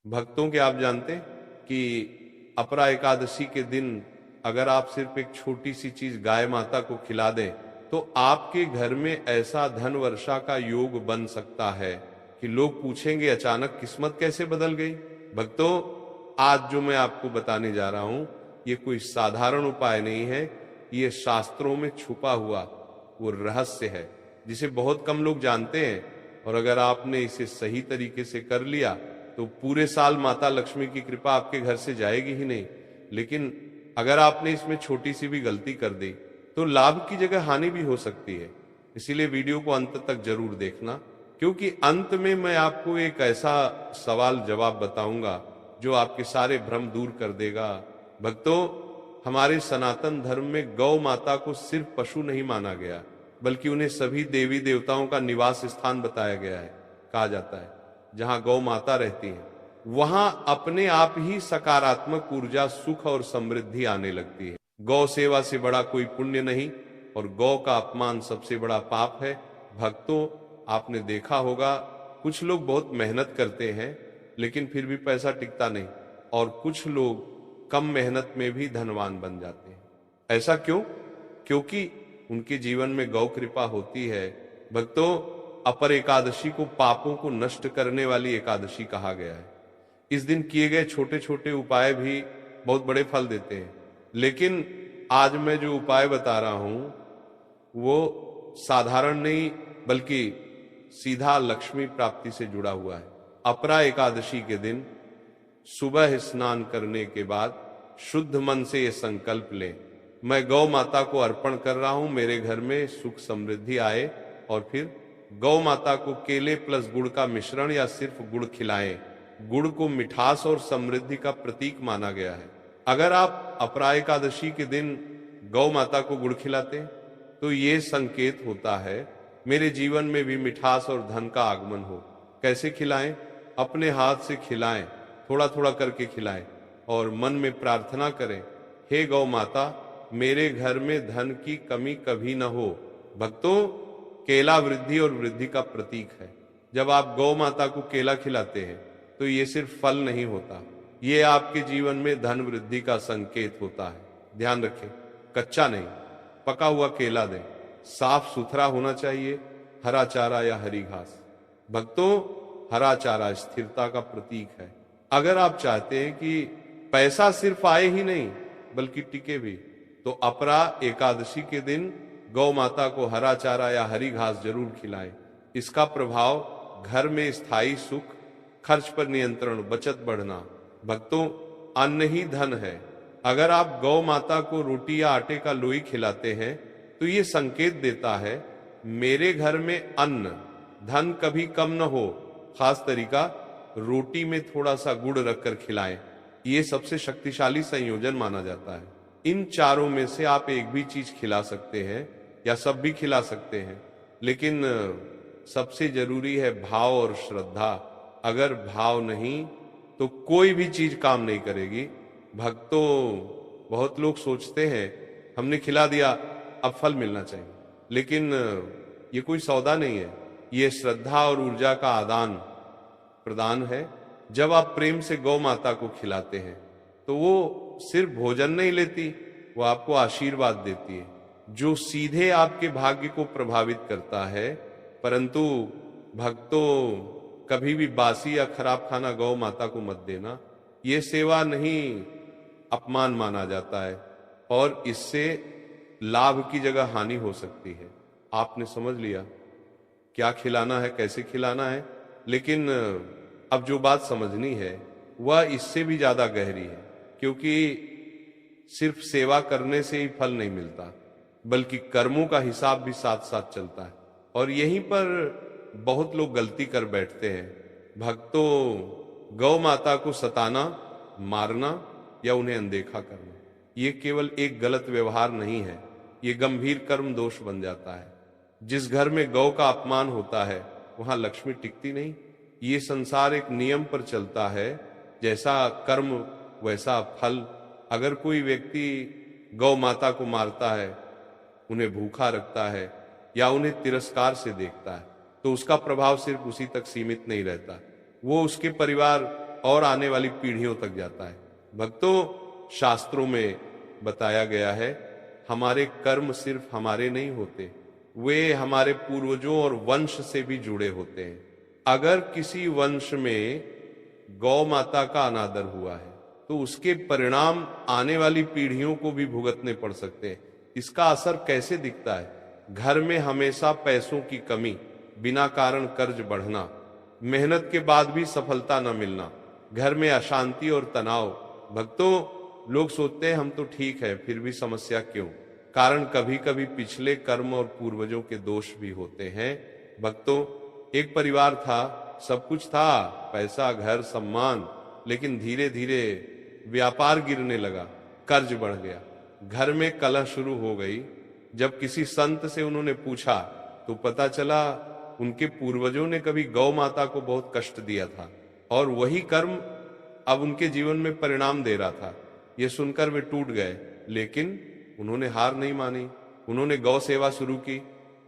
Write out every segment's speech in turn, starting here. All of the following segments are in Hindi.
भक्तों के आप जानते हैं कि अपरा एकादशी के दिन अगर आप सिर्फ एक छोटी सी चीज गाय माता को खिला दें तो आपके घर में ऐसा धन वर्षा का योग बन सकता है कि लोग पूछेंगे अचानक किस्मत कैसे बदल गई। भक्तों, आज जो मैं आपको बताने जा रहा हूं ये कोई साधारण उपाय नहीं है, ये शास्त्रों में छुपा हुआ वो रहस्य है जिसे बहुत कम लोग जानते हैं। और अगर आपने इसे सही तरीके से कर लिया तो पूरे साल माता लक्ष्मी की कृपा आपके घर से जाएगी ही नहीं, लेकिन अगर आपने इसमें छोटी सी भी गलती कर दी तो लाभ की जगह हानि भी हो सकती है। इसीलिए वीडियो को अंत तक जरूर देखना, क्योंकि अंत में मैं आपको एक ऐसा सवाल जवाब बताऊंगा जो आपके सारे भ्रम दूर कर देगा। भक्तों, हमारे सनातन धर्म में गौ माता को सिर्फ पशु नहीं माना गया, बल्कि उन्हें सभी देवी देवताओं का निवास स्थान बताया गया है। कहा जाता है जहां गौ माता रहती है वहां अपने आप ही सकारात्मक ऊर्जा, सुख और समृद्धि आने लगती है। गौ सेवा से बड़ा कोई पुण्य नहीं और गौ का अपमान सबसे बड़ा पाप है। भक्तों, आपने देखा होगा कुछ लोग बहुत मेहनत करते हैं लेकिन फिर भी पैसा टिकता नहीं, और कुछ लोग कम मेहनत में भी धनवान बन जाते हैं। ऐसा क्यों? क्योंकि उनके जीवन में गौ कृपा होती है। भक्तों, अपर एकादशी को पापों को नष्ट करने वाली एकादशी कहा गया है। इस दिन किए गए छोटे छोटे उपाय भी बहुत बड़े फल देते हैं, लेकिन आज मैं जो उपाय बता रहा हूं वो साधारण नहीं बल्कि सीधा लक्ष्मी प्राप्ति से जुड़ा हुआ है। अपरा एकादशी के दिन सुबह स्नान करने के बाद शुद्ध मन से ये संकल्प लें, मैं गौ माता को अर्पण कर रहा हूं, मेरे घर में सुख समृद्धि आए। और फिर गौ माता को केले प्लस गुड़ का मिश्रण या सिर्फ गुड़ खिलाएं। गुड़ को मिठास और समृद्धि का प्रतीक माना गया है। अगर आप अपरा एकादशी के दिन गौ माता को गुड़ खिलाते हैं तो ये संकेत होता है मेरे जीवन में भी मिठास और धन का आगमन हो। कैसे खिलाएं? अपने हाथ से खिलाएं, थोड़ा थोड़ा करके खिलाएं और मन में प्रार्थना करें, हे गौ माता, मेरे घर में धन की कमी कभी न हो। भक्तों, केला वृद्धि और वृद्धि का प्रतीक है। जब आप गौ माता को केला खिलाते हैं तो ये सिर्फ फल नहीं होता, ये आपके जीवन में धन वृद्धि का संकेत होता है। ध्यान रखें, कच्चा नहीं, पका हुआ केला दें, साफ सुथरा होना चाहिए, हरा चारा या हरी घास। भक्तों, हरा चारा स्थिरता का प्रतीक है। अगर आप चाहते हैं कि पैसा सिर्फ आए ही नहीं बल्कि टिके भी, तो अपरा एकादशी के दिन गौ माता को हरा चारा या हरी घास जरूर खिलाएं। इसका प्रभाव घर में स्थायी सुख, खर्च पर नियंत्रण, बचत बढ़ना। भक्तों, अन्न ही धन है। अगर आप गौ माता को रोटी या आटे का लोई खिलाते हैं तो ये संकेत देता है मेरे घर में अन्न धन कभी कम न हो। खास तरीका, रोटी में थोड़ा सा गुड़ रखकर खिलाएं। ये सबसे शक्तिशाली संयोजन माना जाता है। इन चारों में से आप एक भी चीज खिला सकते हैं या सब भी खिला सकते हैं, लेकिन सबसे जरूरी है भाव और श्रद्धा। अगर भाव नहीं तो कोई भी चीज काम नहीं करेगी। भक्तों, बहुत लोग सोचते हैं हमने खिला दिया अब फल मिलना चाहिए, लेकिन ये कोई सौदा नहीं है, ये श्रद्धा और ऊर्जा का आदान प्रदान है। जब आप प्रेम से गौ माता को खिलाते हैं तो वो सिर्फ भोजन नहीं लेती, वो आपको आशीर्वाद देती है जो सीधे आपके भाग्य को प्रभावित करता है। परंतु भक्तों, कभी भी बासी या खराब खाना गौ माता को मत देना, ये सेवा नहीं अपमान माना जाता है और इससे लाभ की जगह हानि हो सकती है। आपने समझ लिया क्या खिलाना है, कैसे खिलाना है, लेकिन अब जो बात समझनी है वह इससे भी ज्यादा गहरी है, क्योंकि सिर्फ सेवा करने से ही फल नहीं मिलता बल्कि कर्मों का हिसाब भी साथ साथ चलता है। और यहीं पर बहुत लोग गलती कर बैठते हैं। भक्तों, गौ माता को सताना, मारना या उन्हें अनदेखा करना, ये केवल एक गलत व्यवहार नहीं है, ये गंभीर कर्म दोष बन जाता है। जिस घर में गौ का अपमान होता है वहां लक्ष्मी टिकती नहीं। ये संसार एक नियम पर चलता है, जैसा कर्म वैसा फल। अगर कोई व्यक्ति गौ माता को मारता है, उन्हें भूखा रखता है या उन्हें तिरस्कार से देखता है तो उसका प्रभाव सिर्फ उसी तक सीमित नहीं रहता, वो उसके परिवार और आने वाली पीढ़ियों तक जाता है। भक्तों, शास्त्रों में बताया गया है हमारे कर्म सिर्फ हमारे नहीं होते, वे हमारे पूर्वजों और वंश से भी जुड़े होते हैं। अगर किसी वंश में गौ माता का अनादर हुआ है तो उसके परिणाम आने वाली पीढ़ियों को भी भुगतने पड़ सकते हैं। इसका असर कैसे दिखता है? घर में हमेशा पैसों की कमी, बिना कारण कर्ज बढ़ना, मेहनत के बाद भी सफलता न मिलना, घर में अशांति और तनाव। भक्तों, लोग सोचते हैं हम तो ठीक है, फिर भी समस्या क्यों? कारण कभी कभी पिछले कर्म और पूर्वजों के दोष भी होते हैं। भक्तों, एक परिवार था, सब कुछ था, पैसा, घर, सम्मान, लेकिन धीरे धीरे व्यापार गिरने लगा, कर्ज बढ़ गया, घर में कलह शुरू हो गई। जब किसी संत से उन्होंने पूछा तो पता चला उनके पूर्वजों ने कभी गौ माता को बहुत कष्ट दिया था और वही कर्म अब उनके जीवन में परिणाम दे रहा था। ये सुनकर वे टूट गए, लेकिन उन्होंने हार नहीं मानी। उन्होंने गौ सेवा शुरू की,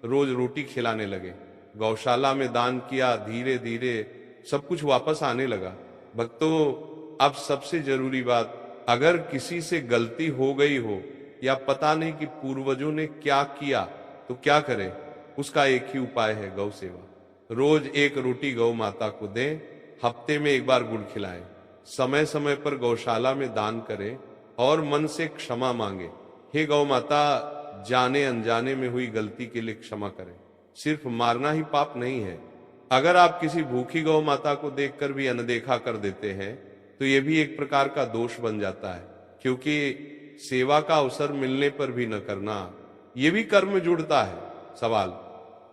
रोज रोटी खिलाने लगे, गौशाला में दान किया, धीरे धीरे सब कुछ वापस आने लगा। भक्तों, अब सबसे जरूरी बात, अगर किसी से गलती हो गई हो या पता नहीं कि पूर्वजों ने क्या किया तो क्या करें? उसका एक ही उपाय है, गौ सेवा। रोज एक रोटी गौ माता को दें, हफ्ते में एक बार गुड़ खिलाएं, समय समय पर गौशाला में दान करें और मन से क्षमा मांगे। हे गौ माता, जाने अनजाने में हुई गलती के लिए क्षमा करें। सिर्फ मारना ही पाप नहीं है। अगर आप किसी भूखी गौ माता को देखकर भी अनदेखा कर देते हैं तो यह भी एक प्रकार का दोष बन जाता है, क्योंकि सेवा का अवसर मिलने पर भी न करना, यह भी कर्म में जुड़ता है। सवाल,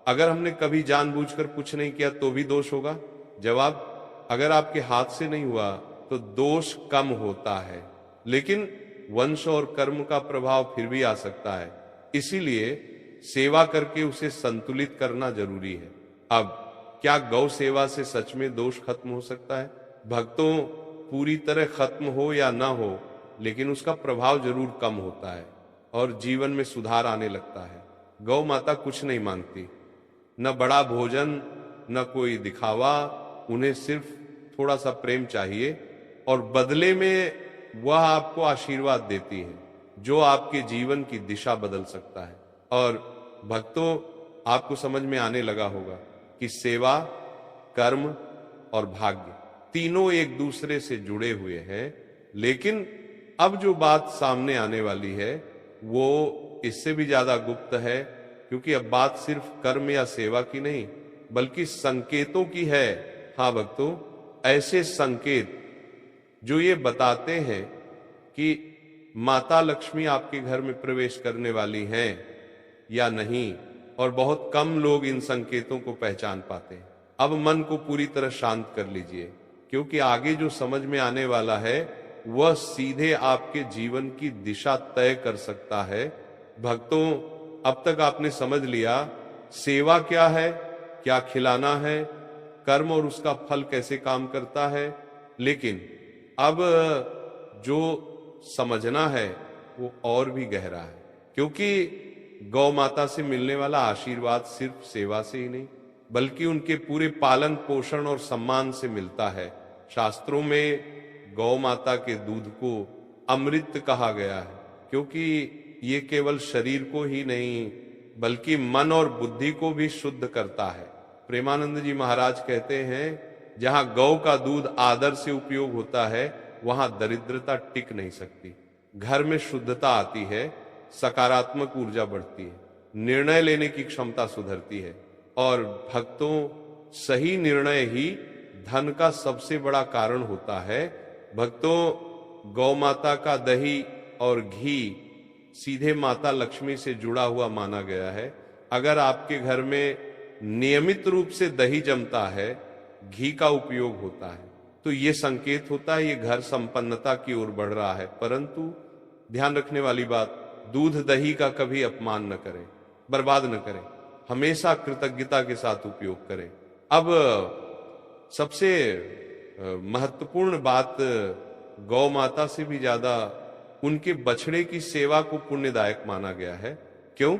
अगर हमने कभी जानबूझकर कुछ नहीं किया तो भी दोष होगा? जवाब, अगर आपके हाथ से नहीं हुआ तो दोष कम होता है, लेकिन वंश और कर्म का प्रभाव फिर भी आ सकता है। इसीलिए सेवा करके उसे संतुलित करना जरूरी है। अब क्या गौ सेवा से सच में दोष खत्म हो सकता है? भक्तों, पूरी तरह खत्म हो या ना हो, लेकिन उसका प्रभाव जरूर कम होता है और जीवन में सुधार आने लगता है। गौ माता कुछ नहीं मांगती, न बड़ा भोजन, न कोई दिखावा, उन्हें सिर्फ थोड़ा सा प्रेम चाहिए और बदले में वह आपको आशीर्वाद देती है जो आपके जीवन की दिशा बदल सकता है। और भक्तों, आपको समझ में आने लगा होगा कि सेवा, कर्म और भाग्य तीनों एक दूसरे से जुड़े हुए हैं, लेकिन अब जो बात सामने आने वाली है वो इससे भी ज्यादा गुप्त है, क्योंकि अब बात सिर्फ कर्म या सेवा की नहीं बल्कि संकेतों की है। हाँ भक्तों, ऐसे संकेत जो ये बताते हैं कि माता लक्ष्मी आपके घर में प्रवेश करने वाली हैं या नहीं, और बहुत कम लोग इन संकेतों को पहचान पाते हैं। अब मन को पूरी तरह शांत कर लीजिए, क्योंकि आगे जो समझ में आने वाला है वह सीधे आपके जीवन की दिशा तय कर सकता है। भक्तों, अब तक आपने समझ लिया सेवा क्या है, क्या खिलाना है, कर्म और उसका फल कैसे काम करता है, लेकिन अब जो समझना है वो और भी गहरा है, क्योंकि गौ माता से मिलने वाला आशीर्वाद सिर्फ सेवा से ही नहीं बल्कि उनके पूरे पालन पोषण और सम्मान से मिलता है। शास्त्रों में गौ माता के दूध को अमृत कहा गया है, क्योंकि ये केवल शरीर को ही नहीं बल्कि मन और बुद्धि को भी शुद्ध करता है। प्रेमानंद जी महाराज कहते हैं, जहां गौ का दूध आदर से उपयोग होता है वहां दरिद्रता टिक नहीं सकती। घर में शुद्धता आती है, सकारात्मक ऊर्जा बढ़ती है, निर्णय लेने की क्षमता सुधरती है, और भक्तों, सही निर्णय ही धन का सबसे बड़ा कारण होता है। भक्तों, गौ माता का दही और घी सीधे माता लक्ष्मी से जुड़ा हुआ माना गया है। अगर आपके घर में नियमित रूप से दही जमता है, घी का उपयोग होता है, तो ये संकेत होता है ये घर संपन्नता की ओर बढ़ रहा है। परंतु ध्यान रखने वाली बात, दूध दही का कभी अपमान न करें, बर्बाद न करें, हमेशा कृतज्ञता के साथ उपयोग करें। अब सबसे महत्वपूर्ण बात, गौ माता से भी ज्यादा उनके बछड़े की सेवा को पुण्यदायक माना गया है। क्यों?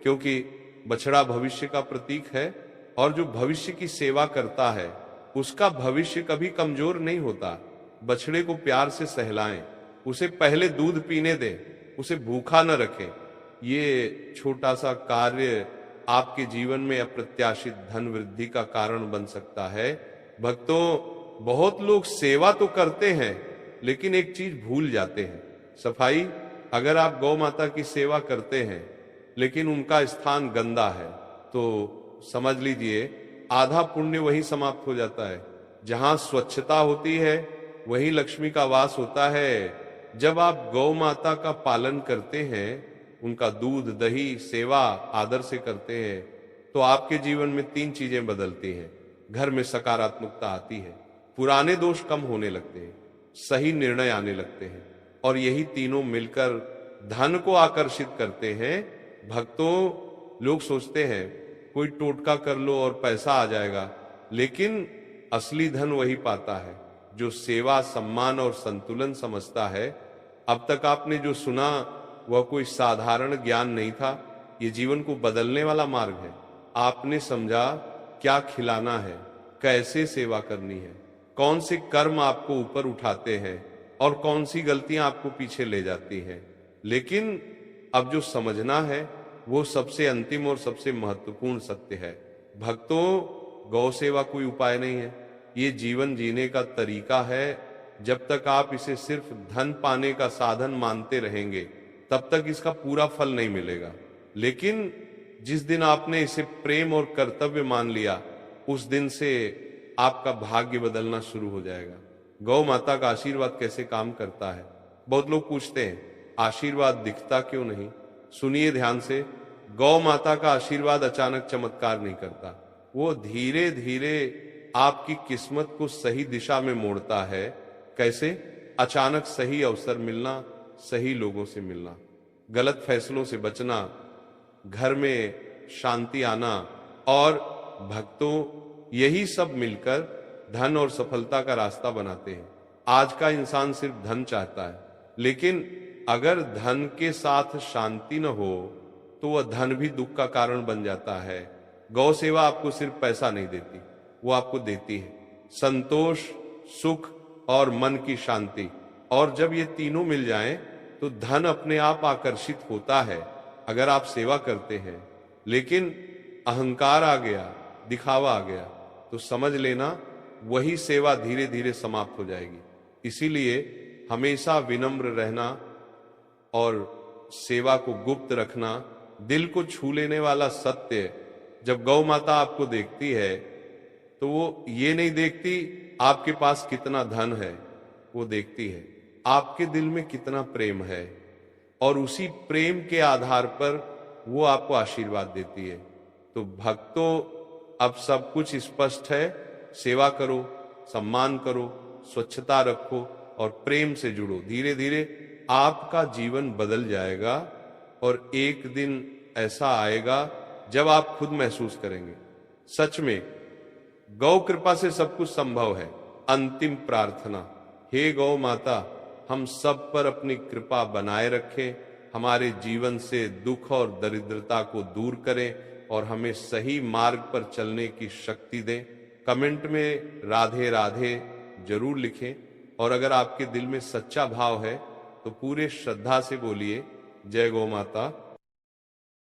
क्योंकि बछड़ा भविष्य का प्रतीक है और जो भविष्य की सेवा करता है उसका भविष्य कभी कमजोर नहीं होता। बछड़े को प्यार से सहलाएं, उसे पहले दूध पीने दें, उसे भूखा न रखें। ये छोटा सा कार्य आपके जीवन में अप्रत्याशित धन वृद्धि का कारण बन सकता है। भक्तों, बहुत लोग सेवा तो करते हैं लेकिन एक चीज भूल जाते हैं, सफाई। अगर आप गौ माता की सेवा करते हैं लेकिन उनका स्थान गंदा है तो समझ लीजिए आधा पुण्य वहीं समाप्त हो जाता है। जहां स्वच्छता होती है वहीं लक्ष्मी का वास होता है। जब आप गौ माता का पालन करते हैं, उनका दूध दही सेवा आदर से करते हैं, तो आपके जीवन में 3 चीजें बदलती हैं। घर में सकारात्मकता आती है, पुराने दोष कम होने लगते हैं, सही निर्णय आने लगते हैं, और यही तीनों मिलकर धन को आकर्षित करते हैं। भक्तों, लोग सोचते हैं कोई टोटका कर लो और पैसा आ जाएगा, लेकिन असली धन वही पाता है जो सेवा, सम्मान और संतुलन समझता है। अब तक आपने जो सुना वह कोई साधारण ज्ञान नहीं था, ये जीवन को बदलने वाला मार्ग है। आपने समझा क्या खिलाना है, कैसे सेवा करनी है, कौन से कर्म आपको ऊपर उठाते हैं और कौन सी गलतियां आपको पीछे ले जाती हैं। लेकिन अब जो समझना है वो सबसे अंतिम और सबसे महत्वपूर्ण सत्य है। भक्तों, गौ सेवा कोई उपाय नहीं है, ये जीवन जीने का तरीका है। जब तक आप इसे सिर्फ धन पाने का साधन मानते रहेंगे तब तक इसका पूरा फल नहीं मिलेगा। लेकिन जिस दिन आपने इसे प्रेम और कर्तव्य मान लिया, उस दिन से आपका भाग्य बदलना शुरू हो जाएगा। गौ माता का आशीर्वाद कैसे काम करता है? बहुत लोग पूछते हैं आशीर्वाद दिखता क्यों नहीं? सुनिए ध्यान से, गौ माता का आशीर्वाद अचानक चमत्कार नहीं करता, वो धीरे धीरे आपकी किस्मत को सही दिशा में मोड़ता है। कैसे? अचानक सही अवसर मिलना, सही लोगों से मिलना, गलत फैसलों से बचना, घर में शांति आना, और भक्तों यही सब मिलकर धन और सफलता का रास्ता बनाते हैं। आज का इंसान सिर्फ धन चाहता है, लेकिन अगर धन के साथ शांति न हो तो वह धन भी दुख का कारण बन जाता है। गौ सेवा आपको सिर्फ पैसा नहीं देती, वो आपको देती है संतोष, सुख और मन की शांति। और जब ये तीनों मिल जाएं तो धन अपने आप आकर्षित होता है अगर आप सेवा करते हैं। लेकिन अहंकार आ गया, दिखावा आ गया, तो समझ लेना वही सेवा धीरे धीरे समाप्त हो जाएगी। इसीलिए हमेशा विनम्र रहना और सेवा को गुप्त रखना, दिल को छू लेने वाला सत्य। जब गौ माता आपको देखती है तो वो ये नहीं देखती आपके पास कितना धन है, वो देखती है आपके दिल में कितना प्रेम है, और उसी प्रेम के आधार पर वो आपको आशीर्वाद देती है। तो भक्तों, अब सब कुछ स्पष्ट है। सेवा करो, सम्मान करो, स्वच्छता रखो और प्रेम से जुड़ो। धीरे धीरे आपका जीवन बदल जाएगा और एक दिन ऐसा आएगा जब आप खुद महसूस करेंगे सच में गौ कृपा से सब कुछ संभव है। अंतिम प्रार्थना, हे गौ माता, हम सब पर अपनी कृपा बनाए रखें, हमारे जीवन से दुख और दरिद्रता को दूर करें और हमें सही मार्ग पर चलने की शक्ति दें। कमेंट में राधे राधे जरूर लिखें, और अगर आपके दिल में सच्चा भाव है तो पूरे श्रद्धा से बोलिए जय गौ माता।